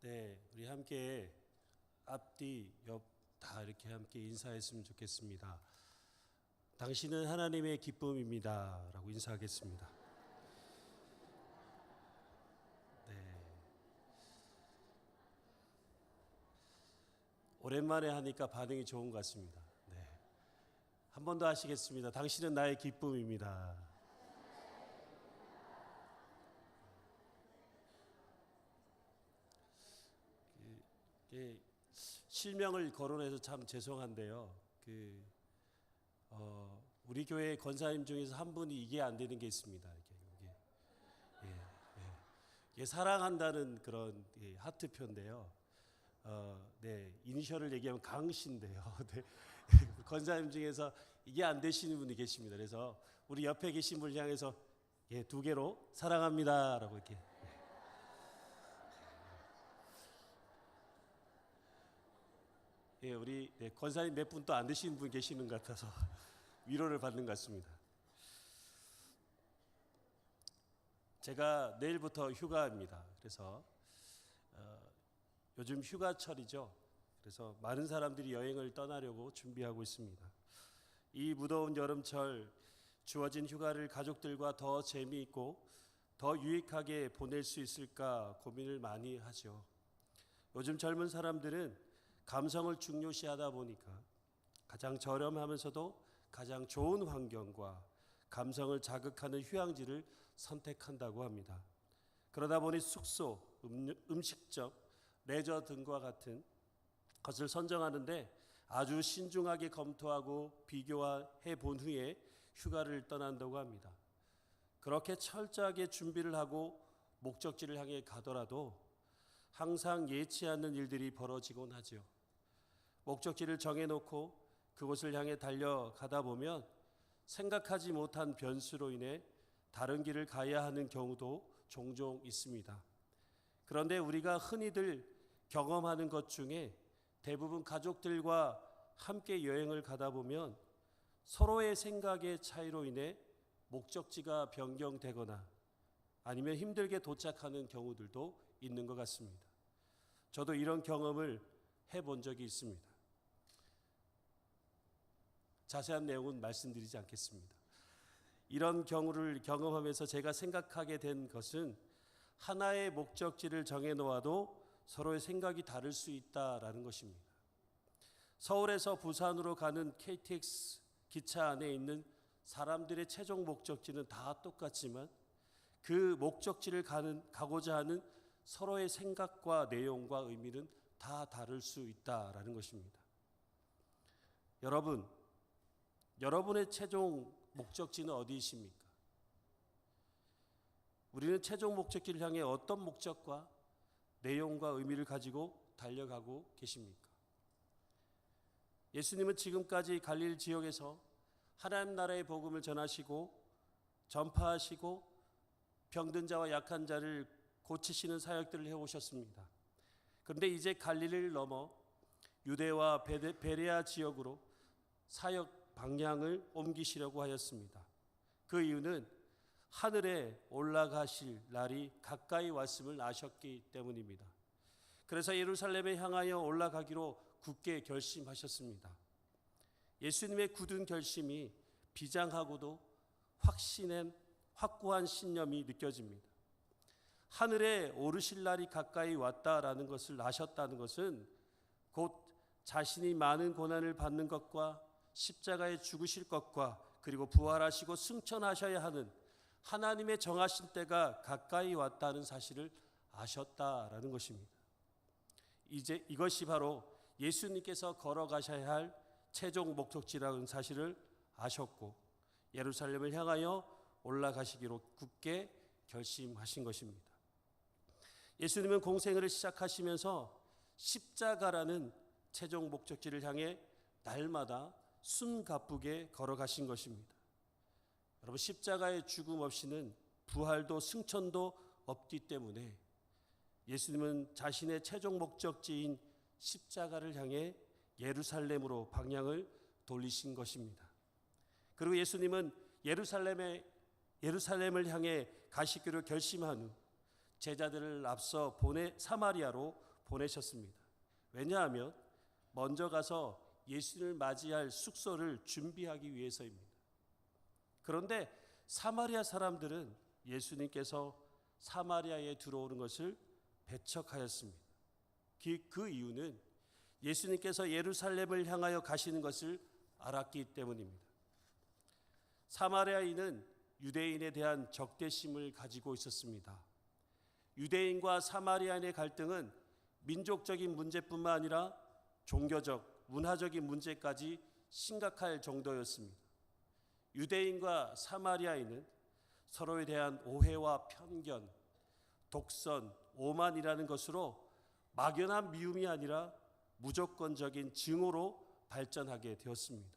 네, 우리 함께 앞뒤 옆 다 이렇게 함께 인사했으면 좋겠습니다. 당신은 하나님의 기쁨입니다라고 인사하겠습니다. 네, 오랜만에 하니까 반응이 좋은 것 같습니다. 네, 한 번 더 하시겠습니다. 당신은 나의 기쁨입니다. 예, 실명을 거론해서 참 죄송한데요. 우리 교회 권사님 중에서 한 분이 이게 안 되는 게 있습니다. 예, 예. 이게 사랑한다는 그런 하트표인데요. 네, 이니셜을 얘기하면 강씨인데요. 네, 권사님 중에서 이게 안 되시는 분이 계십니다. 그래서 우리 옆에 계신 분을 향해서 두 개로 사랑합니다라고 이렇게. 우리 권사님 몇 분 또 안 되시는 분 계시는 것 같아서 위로를 받는 것 같습니다. 제가 내일부터 휴가입니다. 그래서 요즘 휴가철이죠. 그래서 많은 사람들이 여행을 떠나려고 준비하고 있습니다. 이 무더운 여름철 주어진 휴가를 가족들과 더 재미있고 더 유익하게 보낼 수 있을까 고민을 많이 하죠. 요즘 젊은 사람들은 감성을 중요시하다 보니까 가장 저렴하면서도 가장 좋은 환경과 감성을 자극하는 휴양지를 선택한다고 합니다. 그러다 보니 숙소, 음식점, 레저 등과 같은 것을 선정하는데 아주 신중하게 검토하고 비교해 본 후에 휴가를 떠난다고 합니다. 그렇게 철저하게 준비를 하고 목적지를 향해 가더라도 항상 예치 않는 일들이 벌어지곤 하죠. 목적지를 정해놓고 그곳을 향해 달려가다 보면 생각하지 못한 변수로 인해 다른 길을 가야 하는 경우도 종종 있습니다. 그런데 우리가 흔히들 경험하는 것 중에 대부분 가족들과 함께 여행을 가다 보면 서로의 생각의 차이로 인해 목적지가 변경되거나 아니면 힘들게 도착하는 경우들도 있는 것 같습니다. 저도 이런 경험을 해본 적이 있습니다. 자세한 내용은 말씀드리지 않겠습니다. 이런 경우를 경험하면서 제가 생각하게 된 것은 하나의 목적지를 정해놓아도 서로의 생각이 다를 수 있다라는 것입니다. 서울에서 부산으로 가는 KTX 기차 안에 있는 사람들의 최종 목적지는 다 똑같지만 그 목적지를 가고자 하는 서로의 생각과 내용과 의미는 다 다를 수 있다라는 것입니다. 여러분의 최종 목적지는 어디이십니까? 우리는 최종 목적지를 향해 어떤 목적과 내용과 의미를 가지고 달려가고 계십니까? 예수님은 지금까지 갈릴리 지역에서 하나님 나라의 복음을 전하시고 전파하시고 병든 자와 약한 자를 고치시는 사역들을 해오셨습니다. 그런데 이제 갈릴리를 넘어 유대와 베레아 지역으로 사역 방향을 옮기시려고 하였습니다. 그 이유는 하늘에 올라가실 날이 가까이 왔음을 아셨기 때문입니다. 그래서 예루살렘에 향하여 올라가기로 굳게 결심하셨습니다. 예수님의 굳은 결심이 비장하고도 확고한 신념이 느껴집니다. 하늘에 오르실 날이 가까이 왔다라는 것을 아셨다는 것은 곧 자신이 많은 고난을 받는 것과 십자가에 죽으실 것과 그리고 부활하시고 승천하셔야 하는 하나님의 정하신 때가 가까이 왔다는 사실을 아셨다라는 것입니다. 이제 이것이 바로 예수님께서 걸어가셔야 할 최종 목적지라는 사실을 아셨고 예루살렘을 향하여 올라가시기로 굳게 결심하신 것입니다. 예수님은 공생애를 시작하시면서 십자가라는 최종 목적지를 향해 날마다 숨가쁘게 걸어가신 것입니다. 여러분, 십자가의 죽음 없이는 부활도 승천도 없기 때문에 예수님은 자신의 최종 목적지인 십자가를 향해 예루살렘으로 방향을 돌리신 것입니다. 그리고 예수님은 예루살렘을 향해 가시기로 결심한 후 제자들을 앞서 사마리아로 보내셨습니다. 왜냐하면 먼저 가서 예수님을 맞이할 숙소를 준비하기 위해서입니다. 그런데 사마리아 사람들은 예수님께서 사마리아에 들어오는 것을 배척하였습니다. 그 이유는 예수님께서 예루살렘을 향하여 가시는 것을 알았기 때문입니다. 사마리아인은 유대인에 대한 적대심을 가지고 있었습니다. 유대인과 사마리아인의 갈등은 민족적인 문제뿐만 아니라 종교적, 문화적인 문제까지 심각할 정도였습니다. 유대인과 사마리아인은 서로에 대한 오해와 편견, 독선, 오만이라는 것으로 막연한 미움이 아니라 무조건적인 증오로 발전하게 되었습니다.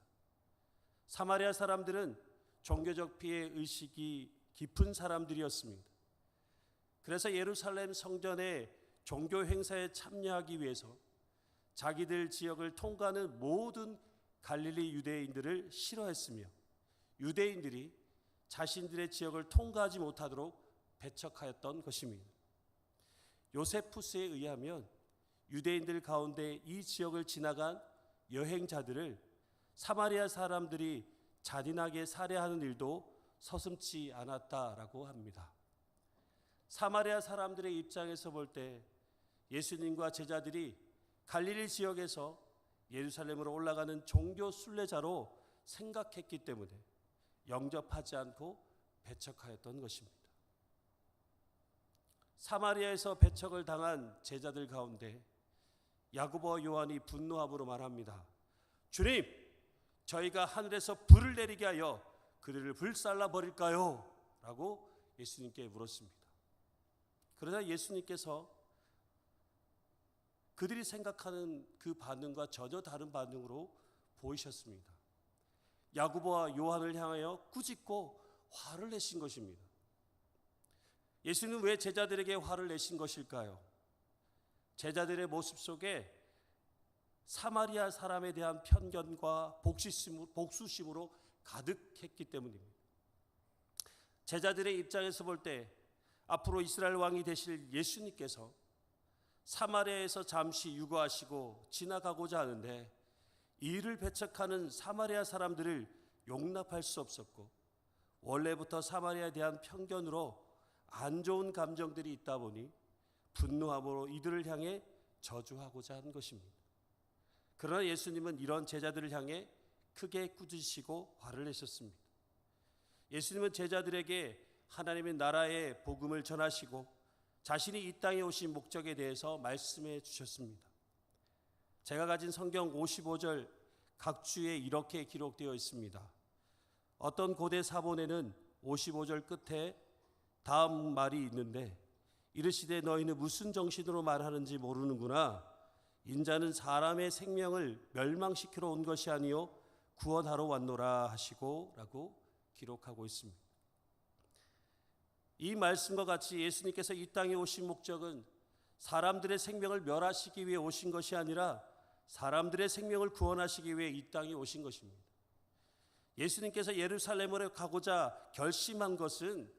사마리아 사람들은 종교적 피해 의식이 깊은 사람들이었습니다. 그래서 예루살렘 성전의 종교 행사에 참여하기 위해서 자기들 지역을 통과하는 모든 갈릴리 유대인들을 싫어했으며 유대인들이 자신들의 지역을 통과하지 못하도록 배척하였던 것입니다. 요세푸스에 의하면 유대인들 가운데 이 지역을 지나간 여행자들을 사마리아 사람들이 잔인하게 살해하는 일도 서슴지 않았다라고 합니다. 사마리아 사람들의 입장에서 볼 때 예수님과 제자들이 갈릴리 지역에서 예루살렘으로 올라가는 종교 순례자로 생각했기 때문에 영접하지 않고 배척하였던 것입니다. 사마리아에서 배척을 당한 제자들 가운데 야고보와 요한이 분노함으로 말합니다. 주님, 저희가 하늘에서 불을 내리게 하여 그들을 불살라 버릴까요? 라고 예수님께 물었습니다. 그러자 예수님께서 그들이 생각하는 그 반응과 전혀 다른 반응으로 보이셨습니다. 야고보와 요한을 향하여 꾸짖고 화를 내신 것입니다. 예수는 왜 제자들에게 화를 내신 것일까요? 제자들의 모습 속에 사마리아 사람에 대한 편견과 복수심으로 가득했기 때문입니다. 제자들의 입장에서 볼 때 앞으로 이스라엘 왕이 되실 예수님께서 사마리아에서 잠시 유거하시고 지나가고자 하는데 이를 배척하는 사마리아 사람들을 용납할 수 없었고 원래부터 사마리아에 대한 편견으로 안 좋은 감정들이 있다 보니 분노함으로 이들을 향해 저주하고자 한 것입니다. 그러나 예수님은 이런 제자들을 향해 크게 꾸짖으시고 화를 내셨습니다. 예수님은 제자들에게 하나님의 나라의 복음을 전하시고 자신이 이 땅에 오신 목적에 대해서 말씀해 주셨습니다. 제가 가진 성경 55절 각 주에 이렇게 기록되어 있습니다. 어떤 고대 사본에는 55절 끝에 다음 말이 있는데 이르시되 너희는 무슨 정신으로 말하는지 모르는구나. 인자는 사람의 생명을 멸망시키러 온 것이 아니요 구원하러 왔노라 하시고 라고 기록하고 있습니다. 이 말씀과 같이 예수님께서 이 땅에 오신 목적은 사람들의 생명을 멸하시기 위해 오신 것이 아니라 사람들의 생명을 구원하시기 위해 이 땅에 오신 것입니다. 예수님께서 예루살렘으로 가고자 결심한 것은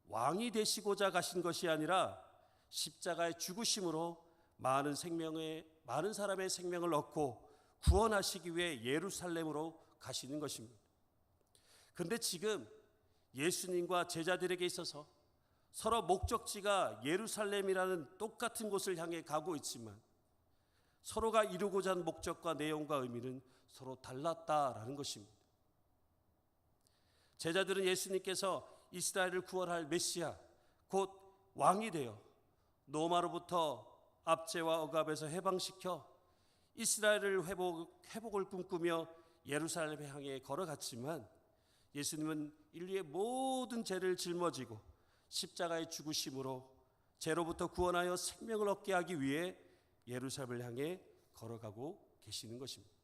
왕이 되시고자 가신 것이 아니라 십자가의 죽으심으로 많은 사람의 생명을 얻고 구원하시기 위해 예루살렘으로 가시는 것입니다. 그런데 지금 예수님과 제자들에게 있어서 서로 목적지가 예루살렘이라는 똑같은 곳을 향해 가고 있지만 서로가 이루고자 하는 목적과 내용과 의미는 서로 달랐다라는 것입니다. 제자들은 예수님께서 이스라엘을 구원할 메시아, 곧 왕이 되어 로마로부터 압제와 억압에서 해방시켜 이스라엘을 회복을 꿈꾸며 예루살렘 향해 걸어갔지만 예수님은 인류의 모든 죄를 짊어지고 십자가의 죽으심으로 죄로부터 구원하여 생명을 얻게 하기 위해 예루살렘을 향해 걸어가고 계시는 것입니다.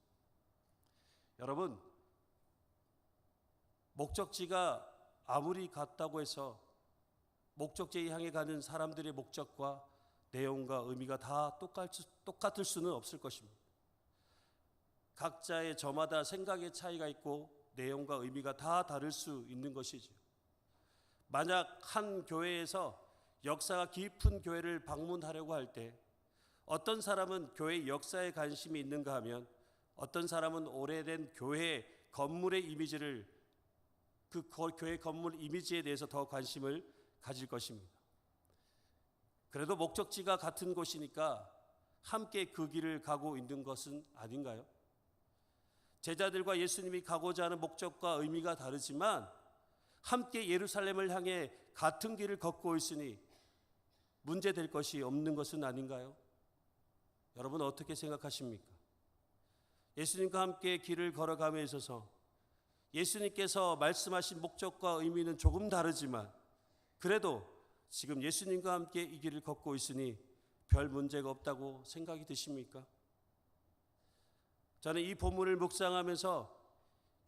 여러분, 목적지가 아무리 같다고 해서 목적지에 향해 가는 사람들의 목적과 내용과 의미가 다 똑같을 수는 없을 것입니다. 각자의 저마다 생각의 차이가 있고 내용과 의미가 다 다를 수 있는 것이죠. 만약 한 교회에서 역사가 깊은 교회를 방문하려고 할 때 어떤 사람은 교회 역사에 관심이 있는가 하면 어떤 사람은 오래된 교회 건물의 이미지를 그 교회 건물 이미지에 대해서 더 관심을 가질 것입니다. 그래도 목적지가 같은 곳이니까 함께 그 길을 가고 있는 것은 아닌가요? 제자들과 예수님이 가고자 하는 목적과 의미가 다르지만 함께 예루살렘을 향해 같은 길을 걷고 있으니 문제될 것이 없는 것은 아닌가요? 여러분 어떻게 생각하십니까? 예수님과 함께 길을 걸어감에 있어서 예수님께서 말씀하신 목적과 의미는 조금 다르지만 그래도 지금 예수님과 함께 이 길을 걷고 있으니 별 문제가 없다고 생각이 드십니까? 저는 이 본문을 묵상하면서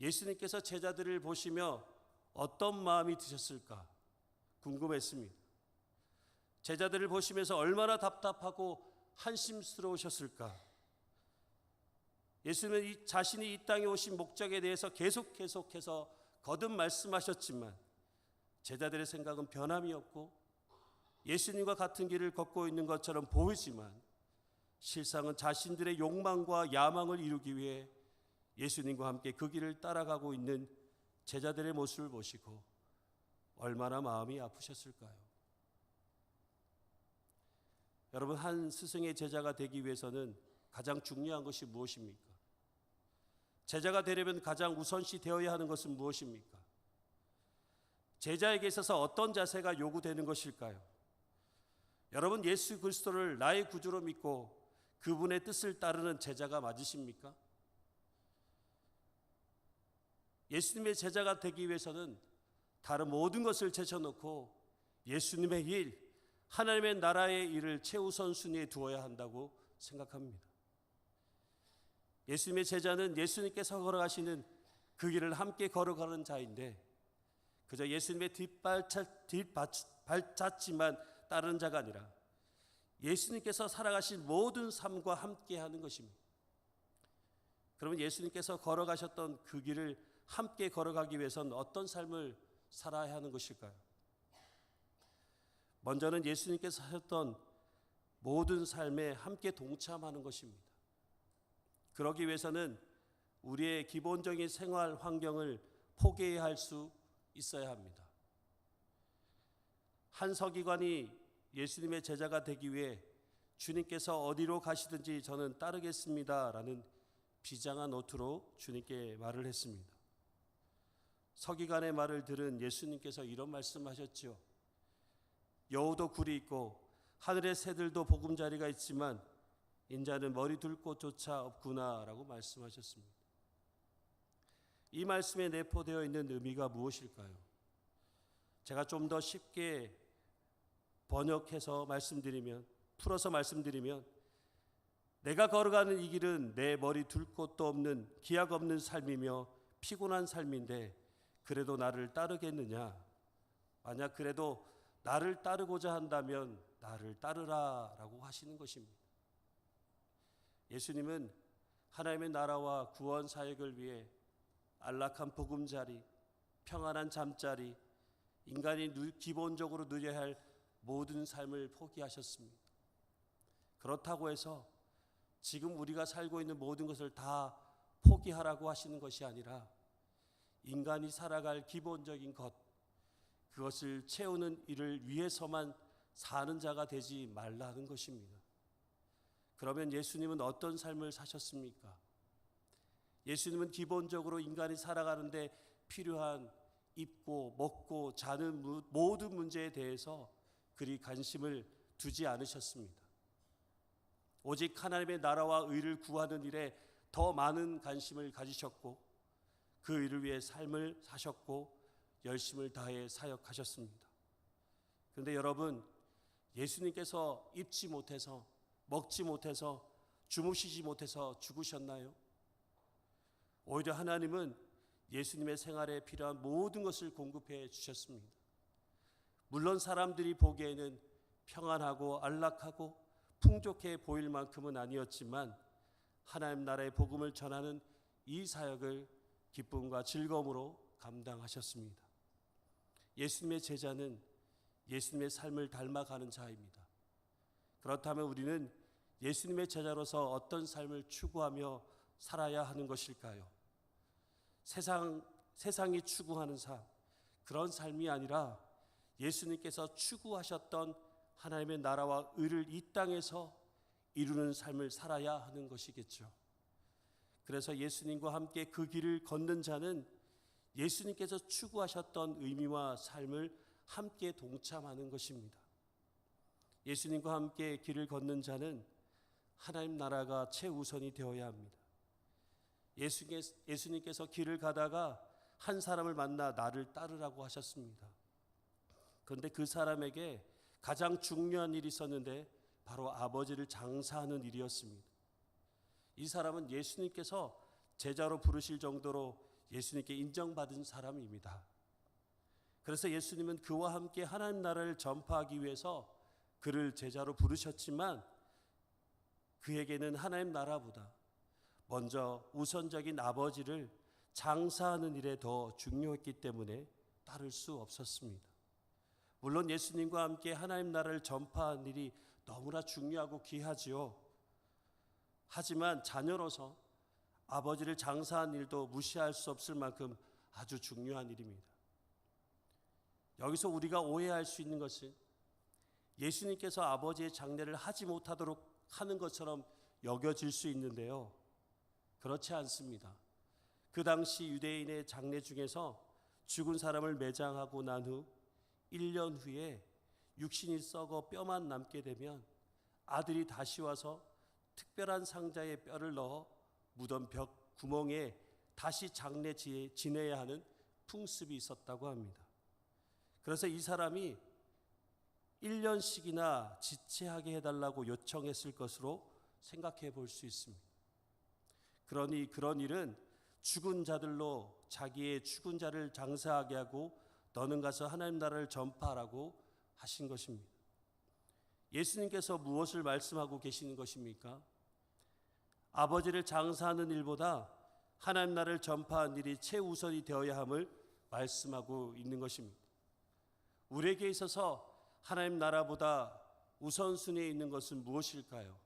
예수님께서 제자들을 보시며 어떤 마음이 드셨을까 궁금했습니다. 제자들을 보시면서 얼마나 답답하고 한심스러우셨을까? 예수님은 자신이 이 땅에 오신 목적에 대해서 계속해서 거듭 말씀하셨지만 제자들의 생각은 변함이 없고 예수님과 같은 길을 걷고 있는 것처럼 보이지만 실상은 자신들의 욕망과 야망을 이루기 위해 예수님과 함께 그 길을 따라가고 있는 제자들의 모습을 보시고 얼마나 마음이 아프셨을까요? 여러분, 한 스승의 제자가 되기 위해서는 가장 중요한 것이 무엇입니까? 제자가 되려면 가장 우선시 되어야 하는 것은 무엇입니까? 제자에게 있어서 어떤 자세가 요구되는 것일까요? 여러분, 예수 그리스도를 나의 구주로 믿고 그분의 뜻을 따르는 제자가 맞으십니까? 예수님의 제자가 되기 위해서는 다른 모든 것을 제쳐놓고 예수님의 일, 하나님의 나라의 일을 최우선 순위에 두어야 한다고 생각합니다. 예수님의 제자는 예수님께서 걸어가시는 그 길을 함께 걸어가는 자인데 그저 예수님의 뒷발자취만 따르는 자가 아니라 예수님께서 살아가신 모든 삶과 함께하는 것입니다. 그러면 예수님께서 걸어가셨던 그 길을 함께 걸어가기 위해서는 어떤 삶을 살아야 하는 것일까요? 먼저는 예수님께서 하셨던 모든 삶에 함께 동참하는 것입니다. 그러기 위해서는 우리의 기본적인 생활 환경을 포기해야 할 수 있어야 합니다. 한 서기관이 예수님의 제자가 되기 위해 주님께서 어디로 가시든지 저는 따르겠습니다 라는 비장한 어투로 주님께 말을 했습니다. 서기관의 말을 들은 예수님께서 이런 말씀하셨죠. 여우도 굴이 있고 하늘의 새들도 보금자리가 있지만 인자는 머리 둘 곳조차 없구나 라고 말씀하셨습니다. 이 말씀에 내포되어 있는 의미가 무엇일까요? 제가 좀 더 쉽게 번역해서 풀어서 말씀드리면 내가 걸어가는 이 길은 내 머리 둘 곳도 없는 기약 없는 삶이며 피곤한 삶인데 그래도 나를 따르겠느냐? 만약 그래도 나를 따르고자 한다면 나를 따르라 라고 하시는 것입니다. 예수님은 하나님의 나라와 구원 사역을 위해 안락한 보금자리, 평안한 잠자리, 인간이 기본적으로 누려야 할 모든 삶을 포기하셨습니다. 그렇다고 해서 지금 우리가 살고 있는 모든 것을 다 포기하라고 하시는 것이 아니라 인간이 살아갈 기본적인 것, 그것을 채우는 일을 위해서만 사는 자가 되지 말라는 것입니다. 그러면 예수님은 어떤 삶을 사셨습니까? 예수님은 기본적으로 인간이 살아가는데 필요한 입고 먹고 자는 모든 문제에 대해서 그리 관심을 두지 않으셨습니다. 오직 하나님의 나라와 의를 구하는 일에 더 많은 관심을 가지셨고 그 일을 위해 삶을 사셨고 열심을 다해 사역하셨습니다. 그런데 여러분, 예수님께서 입지 못해서 먹지 못해서 주무시지 못해서 죽으셨나요? 오히려 하나님은 예수님의 생활에 필요한 모든 것을 공급해 주셨습니다. 물론 사람들이 보기에는 평안하고 안락하고 풍족해 보일 만큼은 아니었지만 하나님 나라의 복음을 전하는 이 사역을 기쁨과 즐거움으로 감당하셨습니다. 예수님의 제자는 예수님의 삶을 닮아가는 자입니다. 그렇다면 우리는 예수님의 제자로서 어떤 삶을 추구하며 살아야 하는 것일까요? 세상이 추구하는 삶, 그런 삶이 아니라 예수님께서 추구하셨던 하나님의 나라와 의를 이 땅에서 이루는 삶을 살아야 하는 것이겠죠. 그래서 예수님과 함께 그 길을 걷는 자는 예수님께서 추구하셨던 의미와 삶을 함께 동참하는 것입니다. 예수님과 함께 길을 걷는 자는 하나님 나라가 최우선이 되어야 합니다. 예수님께서 길을 가다가 한 사람을 만나 나를 따르라고 하셨습니다. 그런데 그 사람에게 가장 중요한 일이 있었는데 바로 아버지를 장사하는 일이었습니다. 이 사람은 예수님께서 제자로 부르실 정도로 예수님께 인정받은 사람입니다. 그래서 예수님은 그와 함께 하나님 나라를 전파하기 위해서 그를 제자로 부르셨지만 그에게는 하나님 나라보다 먼저 우선적인 아버지를 장사하는 일에 더 중요했기 때문에 따를 수 없었습니다. 물론 예수님과 함께 하나님 나라를 전파하는 일이 너무나 중요하고 귀하지요. 하지만 자녀로서 아버지를 장사하는 일도 무시할 수 없을 만큼 아주 중요한 일입니다. 여기서 우리가 오해할 수 있는 것은 예수님께서 아버지의 장례를 하지 못하도록 하는 것처럼 여겨질 수 있는데요. 그렇지 않습니다. 그 당시 유대인의 장례 중에서 죽은 사람을 매장하고 난 후 1년 후에 육신이 썩어 뼈만 남게 되면 아들이 다시 와서 특별한 상자에 뼈를 넣어 무덤 벽 구멍에 다시 장례 지내야 하는 풍습이 있었다고 합니다. 그래서 이 사람이 1년씩이나 지체하게 해달라고 요청했을 것으로 생각해 볼 수 있습니다. 그러니 그런 일은 죽은 자들로 자기의 죽은 자를 장사하게 하고 너는 가서 하나님 나라를 전파하라고 하신 것입니다. 예수님께서 무엇을 말씀하고 계시는 것입니까? 아버지를 장사하는 일보다 하나님 나라를 전파하는 일이 최우선이 되어야 함을 말씀하고 있는 것입니다. 우리에게 있어서 하나님 나라보다 우선순위에 있는 것은 무엇일까요?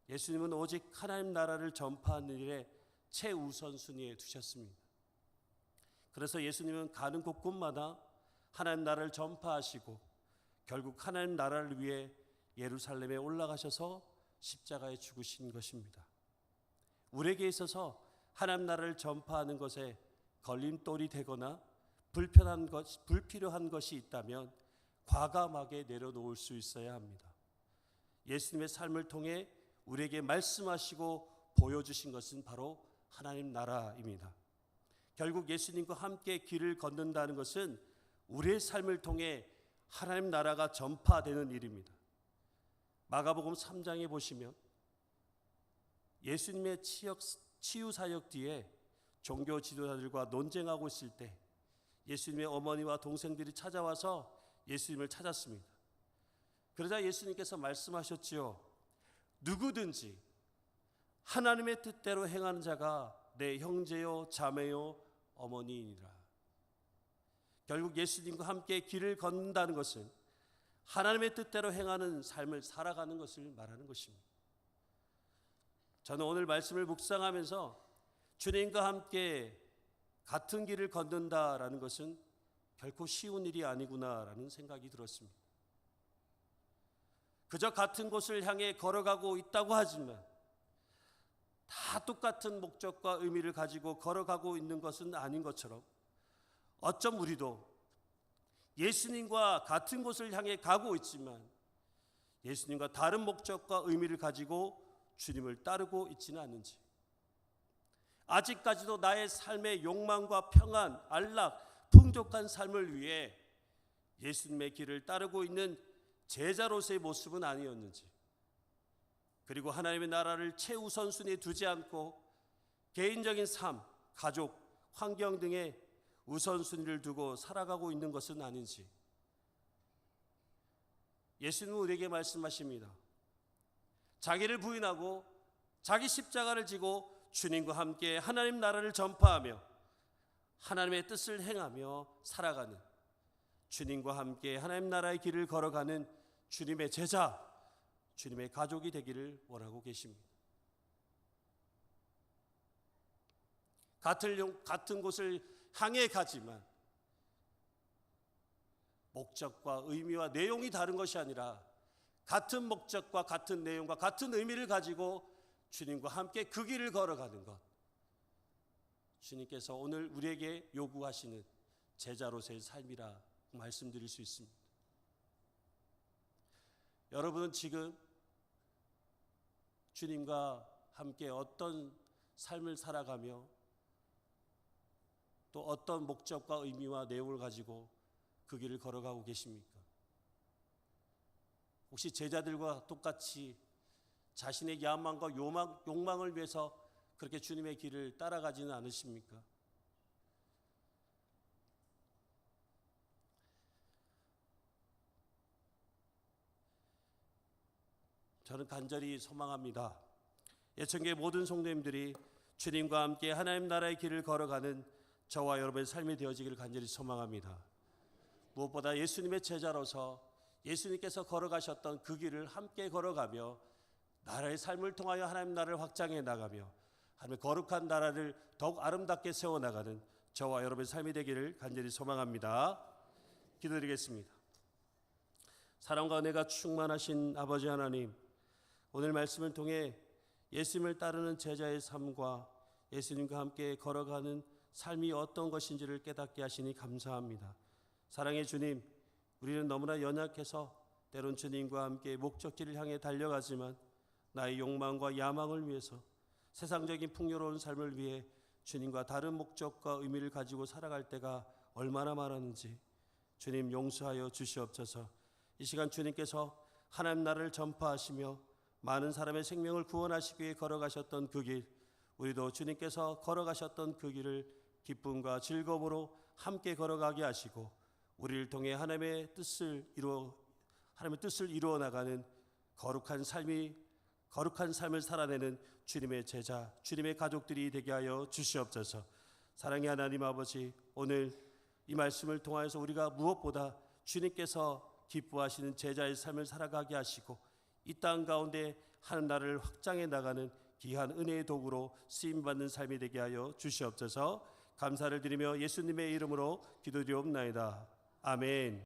예수님은 오직 하나님 나라를 전파하는 일에 최우선순위에 두셨습니다. 그래서 예수님은 가는 곳곳마다 하나님 나라를 전파하시고 결국 하나님 나라를 위해 예루살렘에 올라가셔서 십자가에 죽으신 것입니다. 우리에게 있어서 하나님 나라를 전파하는 것에 걸림돌이 되거나 불필요한 것이 있다면 과감하게 내려놓을 수 있어야 합니다. 예수님의 삶을 통해 우리에게 말씀하시고 보여주신 것은 바로 하나님 나라입니다. 결국 예수님과 함께 길을 걷는다는 것은 우리의 삶을 통해 하나님 나라가 전파되는 일입니다. 마가복음 3장에 보시면 예수님의 치유 사역 뒤에 종교 지도자들과 논쟁하고 있을 때 예수님의 어머니와 동생들이 찾아와서 예수님을 찾았습니다. 그러자 예수님께서 말씀하셨지요. 누구든지 하나님의 뜻대로 행하는 자가 내 형제요 자매요 어머니이니라. 결국 예수님과 함께 길을 걷는다는 것은 하나님의 뜻대로 행하는 삶을 살아가는 것을 말하는 것입니다. 저는 오늘 말씀을 묵상하면서 주님과 함께 같은 길을 걷는다라는 것은 결코 쉬운 일이 아니구나라는 생각이 들었습니다. 그저 같은 곳을 향해 걸어가고 있다고 하지만 다 똑같은 목적과 의미를 가지고 걸어가고 있는 것은 아닌 것처럼 어쩜 우리도 예수님과 같은 곳을 향해 가고 있지만 예수님과 다른 목적과 의미를 가지고 주님을 따르고 있지는 않는지, 아직까지도 나의 삶의 욕망과 평안, 안락, 풍족한 삶을 위해 예수님의 길을 따르고 있는 제자로서의 모습은 아니었는지, 그리고 하나님의 나라를 최우선순위에 두지 않고 개인적인 삶, 가족, 환경 등에 우선순위를 두고 살아가고 있는 것은 아닌지 예수님은 우리에게 말씀하십니다. 자기를 부인하고 자기 십자가를 지고 주님과 함께 하나님 나라를 전파하며 하나님의 뜻을 행하며 살아가는, 주님과 함께 하나님 나라의 길을 걸어가는 주님의 제자, 주님의 가족이 되기를 원하고 계십니다. 같은 곳을 향해 가지만 목적과 의미와 내용이 다른 것이 아니라 같은 목적과 같은 내용과 같은 의미를 가지고 주님과 함께 그 길을 걸어가는 것, 주님께서 오늘 우리에게 요구하시는 제자로서의 삶이라 말씀드릴 수 있습니다. 여러분은 지금 주님과 함께 어떤 삶을 살아가며 또 어떤 목적과 의미와 내용을 가지고 그 길을 걸어가고 계십니까? 혹시 제자들과 똑같이 자신의 야망과 욕망을 위해서 그렇게 주님의 길을 따라가지는 않으십니까? 저는 간절히 소망합니다. 예천교회 모든 성도님들이 주님과 함께 하나님 나라의 길을 걸어가는 저와 여러분의 삶이 되어지기를 간절히 소망합니다. 무엇보다 예수님의 제자로서 예수님께서 걸어가셨던 그 길을 함께 걸어가며 나라의 삶을 통하여 하나님 나라를 확장해 나가며 하나님의 거룩한 나라를 더욱 아름답게 세워나가는 저와 여러분의 삶이 되기를 간절히 소망합니다. 기도드리겠습니다. 사랑과 은혜가 충만하신 아버지 하나님, 오늘 말씀을 통해 예수님을 따르는 제자의 삶과 예수님과 함께 걸어가는 삶이 어떤 것인지를 깨닫게 하시니 감사합니다. 사랑의 주님, 우리는 너무나 연약해서 때론 주님과 함께 목적지를 향해 달려가지만 나의 욕망과 야망을 위해서 세상적인 풍요로운 삶을 위해 주님과 다른 목적과 의미를 가지고 살아갈 때가 얼마나 많았는지 주님 용서하여 주시옵소서. 이 시간 주님께서 하나님 나라를 전파하시며 많은 사람의 생명을 구원하시기 위해 걸어가셨던 그 길, 우리도 주님께서 걸어가셨던 그 길을 기쁨과 즐거움으로 함께 걸어가게 하시고 우리를 통해 하나님의 뜻을 이루어 나가는 거룩한 삶을 살아내는 주님의 제자, 주님의 가족들이 되게 하여 주시옵소서. 사랑의 하나님 아버지, 오늘 이 말씀을 통하여서 우리가 무엇보다 주님께서 기뻐하시는 제자의 삶을 살아가게 하시고 이 땅 가운데 하는 나라를 확장해 나가는 귀한 은혜의 도구로 쓰임받는 삶이 되게 하여 주시옵소서. 감사를 드리며 예수님의 이름으로 기도드리옵나이다. 아멘.